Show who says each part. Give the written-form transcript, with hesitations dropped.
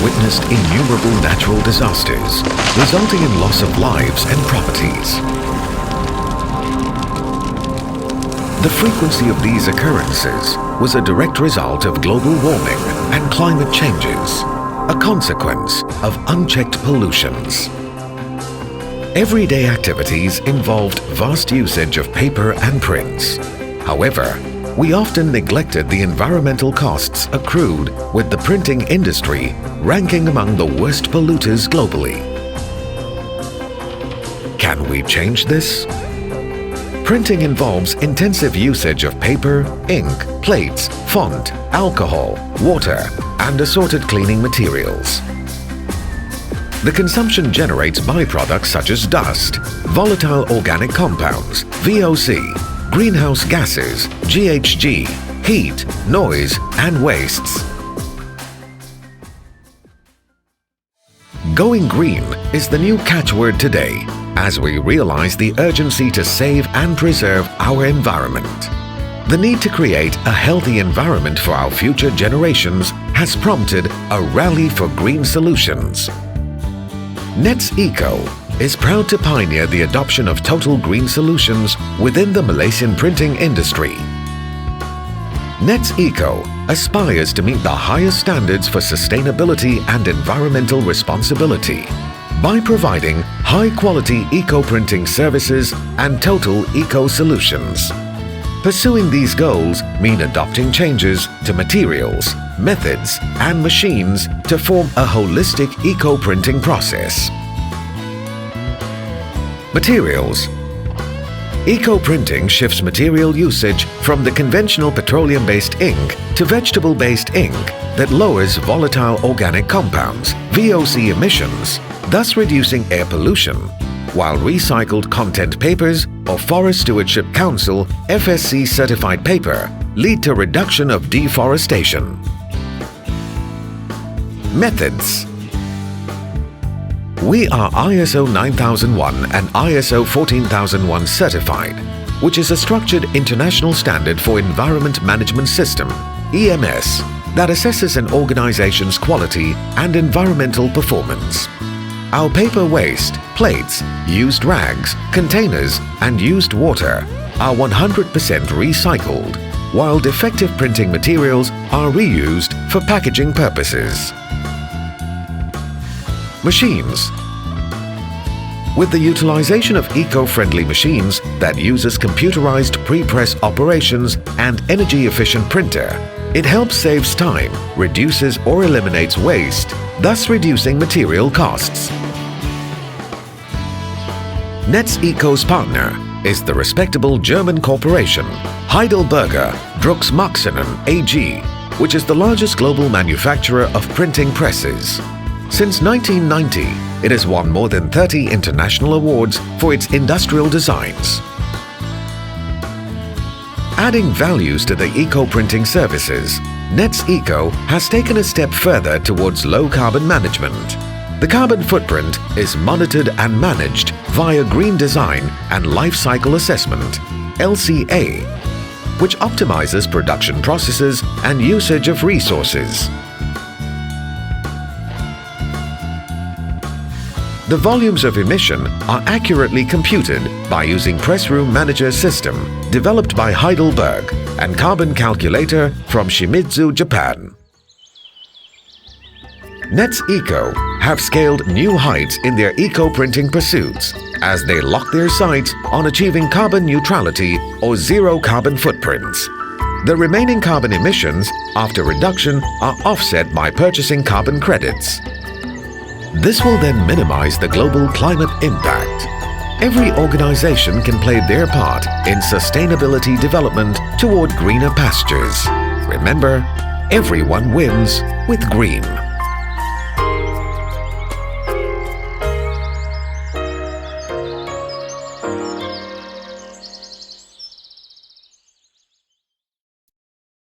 Speaker 1: witnessed innumerable natural disasters, resulting in loss of lives and properties. The frequency of these occurrences was a direct result of global warming and climate changes, a consequence of unchecked pollutions. Everyday activities involved vast usage of paper and prints. However, we often neglected the environmental costs accrued, with the printing industry ranking among the worst polluters globally. Can we change this? Printing involves intensive usage of paper, ink, plates, font, alcohol, water, and assorted cleaning materials. The consumption generates byproducts such as dust, volatile organic compounds, VOC, greenhouse gases, GHG, heat, noise, and wastes. Going green is the new catchword today, as we realize the urgency to save and preserve our environment. The need to create a healthy environment for our future generations has prompted a rally for green solutions. NetsEco is proud to pioneer the adoption of total green solutions within the Malaysian printing industry. NetsEco aspires to meet the highest standards for sustainability and environmental responsibility by providing high-quality eco-printing services and total eco-solutions. Pursuing these goals mean adopting changes to materials, methods, and machines to form a holistic eco-printing process. Materials. Eco-printing shifts material usage from the conventional petroleum-based ink to vegetable-based ink that lowers volatile organic compounds, VOC emissions, thus reducing air pollution, while recycled content papers or Forest Stewardship Council FSC certified paper lead to reduction of deforestation. Methods. We are ISO 9001 and ISO 14001 certified, which is a structured international standard for environment management system, EMS, that assesses an organization's quality and environmental performance. Our paper waste, plates, used rags, containers, and used water are 100% recycled, while defective printing materials are reused for packaging purposes. Machines. With the utilization of eco-friendly machines that uses computerized pre-press operations and energy-efficient printer, it helps saves time, reduces or eliminates waste, thus reducing material costs. NetsEco's partner is the respectable German corporation Heidelberger Drucks Maschinen AG, which is the largest global manufacturer of printing presses. Since 1990, it has won more than 30 international awards for its industrial designs. Adding values to the eco-printing services, NetsEco has taken a step further towards low-carbon management. The carbon footprint is monitored and managed via Green Design and Life Cycle Assessment, LCA, which optimizes production processes and usage of resources. The volumes of emission are accurately computed by using Press Room Manager system developed by Heidelberg and Carbon Calculator from Shimizu, Japan. NetsEco have scaled new heights in their eco-printing pursuits as they lock their sights on achieving carbon neutrality or zero carbon footprints. The remaining carbon emissions after reduction are offset by purchasing carbon credits. This will then minimize the global climate impact. Every organization can play their part in sustainability development toward greener pastures. Remember, everyone wins with green.